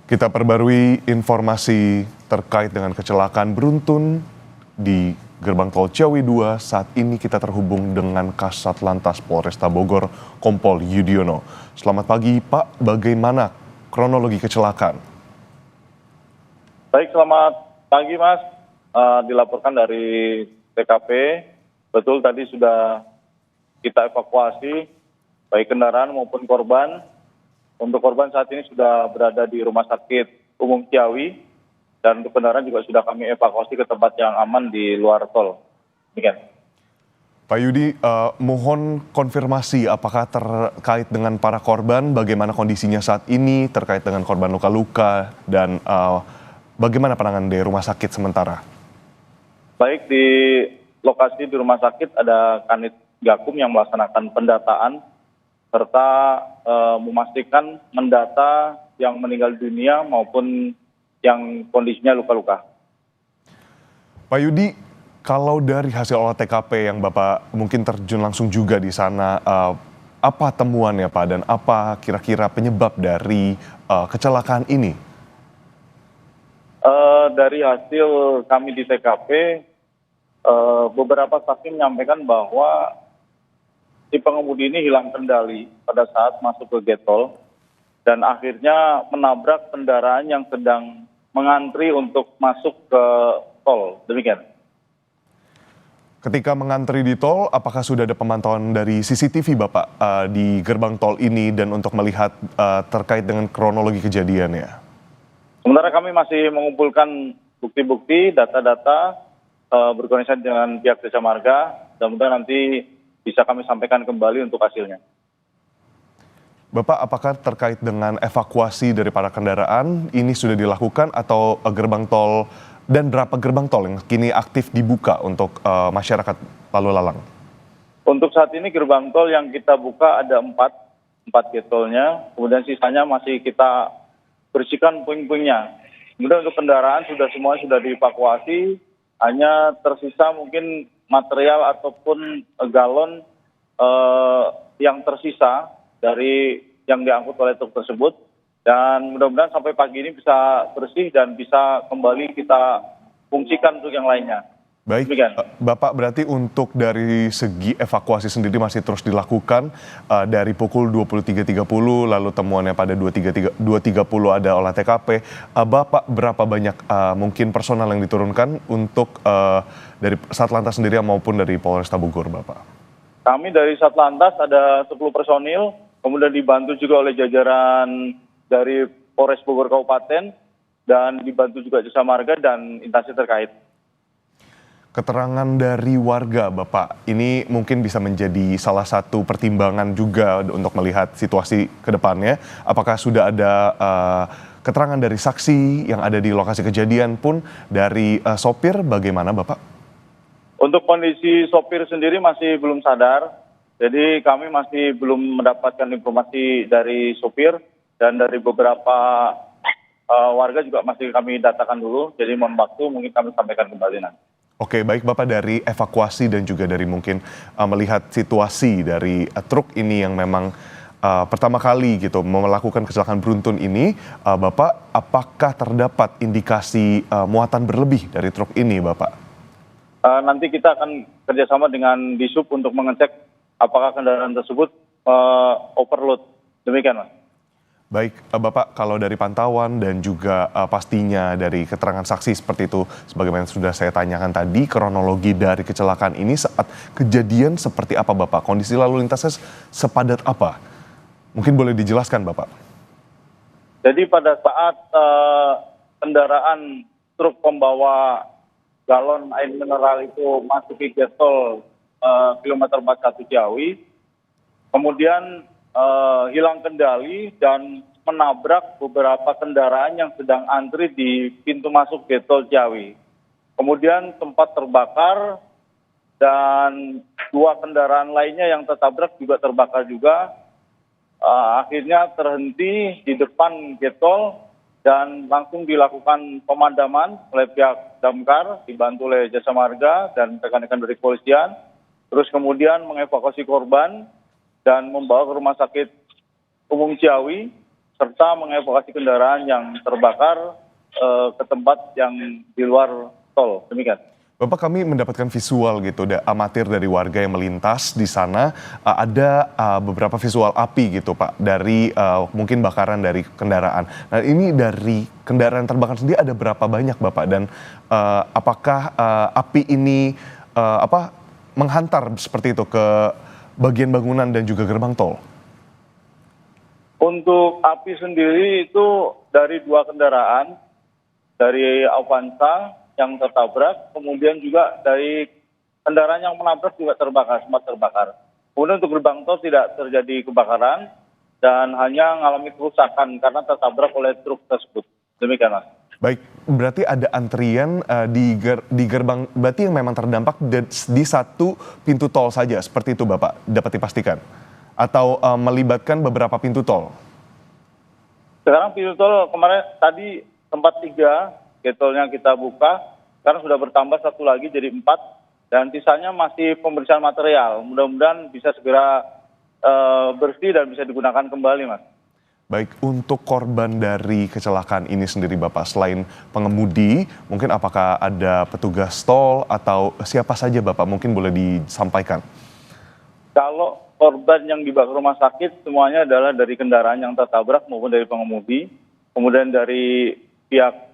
Kita perbarui informasi terkait dengan kecelakaan beruntun di Gerbang Tol Ciawi 2. Saat ini kita terhubung dengan Kasat Lantas Polresta Bogor, Kompol Yudiono. Selamat pagi Pak, bagaimana kronologi kecelakaan? Baik, selamat pagi Mas. Dilaporkan dari TKP, betul tadi sudah kita evakuasi baik kendaraan maupun korban. Untuk korban saat ini sudah berada di Rumah Sakit Umum Ciawi, dan untuk kendaraan juga sudah kami evakuasi ke tempat yang aman di luar tol. Demikian. Pak Yudi, mohon konfirmasi apakah terkait dengan para korban, bagaimana kondisinya saat ini, terkait dengan korban luka-luka, dan bagaimana penanganan di rumah sakit sementara? Baik, di lokasi di rumah sakit ada Kanit Gakum yang melaksanakan pendataan serta memastikan mendata yang meninggal dunia maupun yang kondisinya luka-luka. Pak Yudi, kalau dari hasil olah TKP yang Bapak mungkin terjun langsung juga di sana, apa temuannya Pak, dan apa kira-kira penyebab dari kecelakaan ini? Dari hasil kami di TKP, beberapa saksi menyampaikan bahwa si pengemudi ini hilang kendali pada saat masuk ke gate tol dan akhirnya menabrak kendaraan yang sedang mengantri untuk masuk ke tol. Demikian. Ketika mengantri di tol, apakah sudah ada pemantauan dari CCTV Bapak di gerbang tol ini dan untuk melihat terkait dengan kronologi kejadiannya? Sementara kami masih mengumpulkan bukti-bukti, data-data berkoordinasi dengan pihak Jasa Marga, dan mudah nanti bisa kami sampaikan kembali untuk hasilnya. Bapak, apakah terkait dengan evakuasi dari para kendaraan ini sudah dilakukan atau gerbang tol, dan berapa gerbang tol yang kini aktif dibuka untuk masyarakat lalu lalang? Untuk saat ini gerbang tol yang kita buka ada empat gate tolnya, kemudian sisanya masih kita bersihkan puing-puingnya. Kemudian untuk kendaraan semua sudah dievakuasi, hanya tersisa mungkin material ataupun galon yang tersisa dari yang diangkut oleh truk tersebut, dan mudah-mudahan sampai pagi ini bisa bersih dan bisa kembali kita fungsikan untuk yang lainnya. Baik, Bapak, berarti untuk dari segi evakuasi sendiri masih terus dilakukan dari pukul 23.30, lalu temuannya pada 2.30 ada olah TKP. Bapak, berapa banyak mungkin personal yang diturunkan untuk dari Satlantas sendiri maupun dari Polresta Bogor, Bapak? Kami dari Satlantas ada 10 personil, kemudian dibantu juga oleh jajaran dari Polres Bogor Kabupaten, dan dibantu juga Jasa Marga dan instansi terkait. Keterangan dari warga, Bapak, ini mungkin bisa menjadi salah satu pertimbangan juga untuk melihat situasi ke depannya. Apakah sudah ada keterangan dari saksi yang ada di lokasi kejadian pun dari sopir, bagaimana Bapak? Untuk kondisi sopir sendiri masih belum sadar, jadi kami masih belum mendapatkan informasi dari sopir, dan dari beberapa warga juga masih kami datakan dulu, jadi mohon waktu mungkin kami sampaikan kembali nanti. Oke, baik Bapak, dari evakuasi dan juga dari mungkin melihat situasi dari truk ini yang memang pertama kali gitu melakukan kecelakaan beruntun ini, Bapak, apakah terdapat indikasi muatan berlebih dari truk ini, Bapak? Nanti kita akan kerjasama dengan Disub untuk mengecek apakah kendaraan tersebut overload. Demikian, Mas. Baik, Bapak, kalau dari pantauan dan juga pastinya dari keterangan saksi seperti itu, sebagaimana sudah saya tanyakan tadi, kronologi dari kecelakaan ini saat kejadian seperti apa, Bapak? Kondisi lalu lintasnya sepadat apa? Mungkin boleh dijelaskan, Bapak? Jadi pada saat kendaraan truk pembawa galon air mineral itu masuk ke gate tol kilometer 41 Ciawi, kemudian hilang kendali dan menabrak beberapa kendaraan yang sedang antri di pintu masuk gate tol Ciawi. Kemudian sempat terbakar, dan 2 kendaraan lainnya yang tertabrak juga terbakar juga. Akhirnya terhenti di depan gate tol dan langsung dilakukan pemadaman oleh pihak damkar dibantu oleh Jasa Marga dan rekan-rekan dari kepolisian. Terus kemudian mengevakuasi korban dan membawa ke Rumah Sakit Umum Ciawi serta mengevakuasi kendaraan yang terbakar ke tempat yang di luar tol. Demikian. Bapak, kami mendapatkan visual gitu, amatir dari warga yang melintas di sana. Ada beberapa visual api gitu Pak, dari mungkin bakaran dari kendaraan. Nah ini dari kendaraan terbakar sendiri ada berapa banyak Bapak? Dan apakah api ini menghantar seperti itu ke bagian bangunan dan juga gerbang tol? Untuk api sendiri itu dari 2 kendaraan, dari Avanza yang tertabrak, kemudian juga dari kendaraan yang menabrak juga sempat terbakar. Kemudian untuk gerbang tol tidak terjadi kebakaran dan hanya mengalami kerusakan karena tertabrak oleh truk tersebut. Demikian, Mas. Baik, berarti ada antrian di gerbang, berarti yang memang terdampak di satu pintu tol saja, seperti itu Bapak, dapat dipastikan? Atau melibatkan beberapa pintu tol? Sekarang pintu tol kemarin tadi sempat 3 getolnya kita buka, sekarang sudah bertambah 1 lagi jadi 4, dan sisanya masih pembersihan material. Mudah-mudahan bisa segera bersih dan bisa digunakan kembali, Mas. Baik, untuk korban dari kecelakaan ini sendiri Bapak, selain pengemudi, mungkin apakah ada petugas tol atau siapa saja Bapak, mungkin boleh disampaikan? Kalau korban yang dibawa ke rumah sakit semuanya adalah dari kendaraan yang tertabrak maupun dari pengemudi, kemudian dari pihak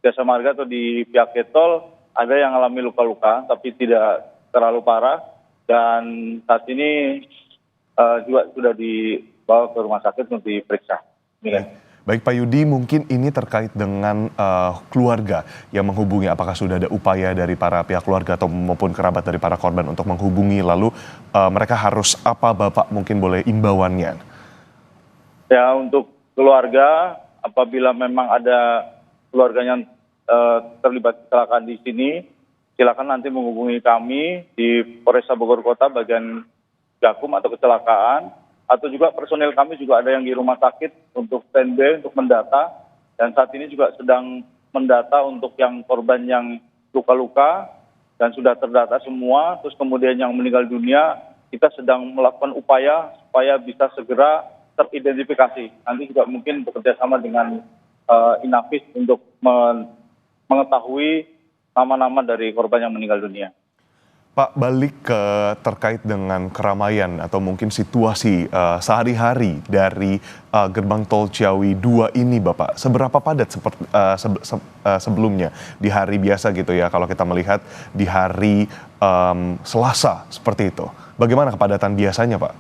Jasa Marga atau di pihak Getol ada yang mengalami luka-luka tapi tidak terlalu parah, dan saat ini juga sudah dibawa ke rumah sakit untuk diperiksa. Baik Pak Yudi, mungkin ini terkait dengan keluarga yang menghubungi, apakah sudah ada upaya dari para pihak keluarga atau maupun kerabat dari para korban untuk menghubungi, lalu mereka harus apa Bapak, mungkin boleh imbauannya? Ya, untuk keluarga, apabila memang ada keluarganya yang terlibat kecelakaan di sini, silakan nanti menghubungi kami di Polresta Bogor Kota bagian Gakum atau kecelakaan, atau juga personil kami juga ada yang di rumah sakit untuk standby untuk mendata, dan saat ini juga sedang mendata untuk yang korban yang luka-luka dan sudah terdata semua. Terus kemudian yang meninggal dunia kita sedang melakukan upaya supaya bisa segera teridentifikasi. Nanti juga mungkin bekerja sama dengan Inavis untuk mengetahui nama-nama dari korban yang meninggal dunia. Pak, balik ke terkait dengan keramaian atau mungkin situasi sehari-hari dari gerbang tol Ciawi 2 ini Bapak, seberapa padat seperti sebelumnya di hari biasa gitu ya, kalau kita melihat di hari Selasa seperti itu, bagaimana kepadatan biasanya Pak?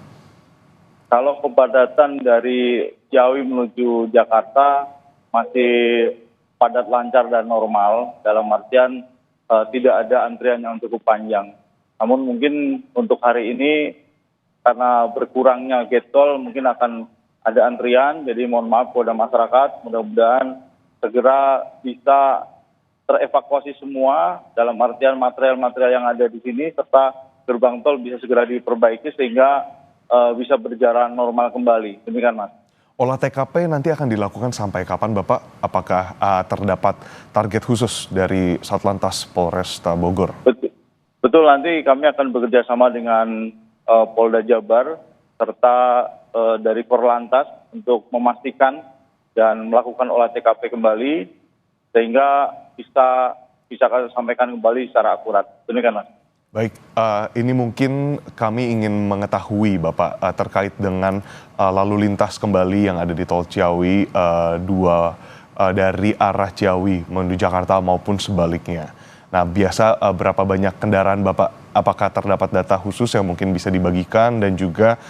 Kalau kepadatan dari Ciawi menuju Jakarta masih padat, lancar dan normal, dalam artian tidak ada antrian yang cukup panjang. Namun mungkin untuk hari ini karena berkurangnya getol mungkin akan ada antrian, jadi mohon maaf kepada masyarakat, mudah-mudahan segera bisa terevakuasi semua, dalam artian material-material yang ada di sini, serta gerbang tol bisa segera diperbaiki sehingga bisa berjalan normal kembali. Demikian Mas. Olah TKP nanti akan dilakukan sampai kapan Bapak? Apakah terdapat target khusus dari Satlantas Polresta Bogor? Betul, nanti kami akan bekerja sama dengan Polda Jabar serta dari Korlantas untuk memastikan dan melakukan olah TKP kembali sehingga bisa kami sampaikan kembali secara akurat. Demikian Mas. Baik, ini mungkin kami ingin mengetahui Bapak terkait dengan lalu lintas kembali yang ada di tol Ciawi 2 dari arah Ciawi menuju Jakarta maupun sebaliknya. Nah, biasa berapa banyak kendaraan Bapak? Apakah terdapat data khusus yang mungkin bisa dibagikan, dan juga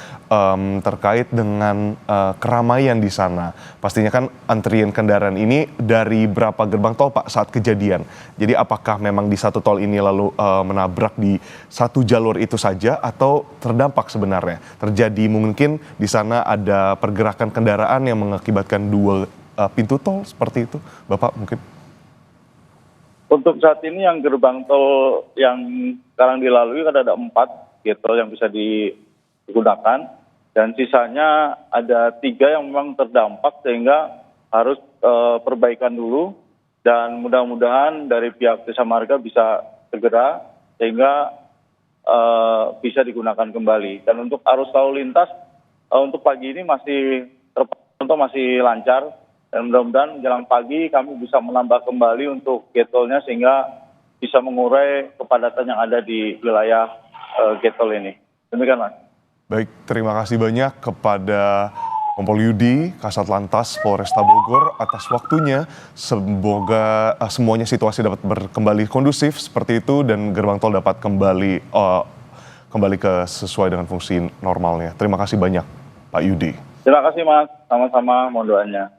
terkait dengan keramaian di sana? Pastinya kan antrian kendaraan ini dari berapa gerbang tol Pak saat kejadian? Jadi apakah memang di satu tol ini lalu menabrak di satu jalur itu saja, atau terdampak sebenarnya? Terjadi mungkin di sana ada pergerakan kendaraan yang mengakibatkan 2 pintu tol seperti itu, Bapak mungkin? Untuk saat ini yang gerbang tol yang sekarang dilalui kan ada 4 getol yang bisa digunakan, dan sisanya ada 3 yang memang terdampak sehingga harus perbaikan dulu, dan mudah-mudahan dari pihak Jasa Marga bisa segera sehingga bisa digunakan kembali. Dan untuk arus lalu lintas untuk pagi ini masih terpantau contoh masih lancar dan mudah-mudahan menjelang pagi kami bisa menambah kembali untuk gate tolnya sehingga bisa mengurai kepadatan yang ada di wilayah gate tol ini. Demikian, Mas. Baik, terima kasih banyak kepada Kompol Yudi, Kasat Lantas Polresta Bogor atas waktunya. Semoga semuanya situasi dapat kembali kondusif seperti itu dan gerbang tol dapat kembali ke sesuai dengan fungsi normalnya. Terima kasih banyak, Pak Yudi. Terima kasih, Mas. Sama-sama, mohon doanya.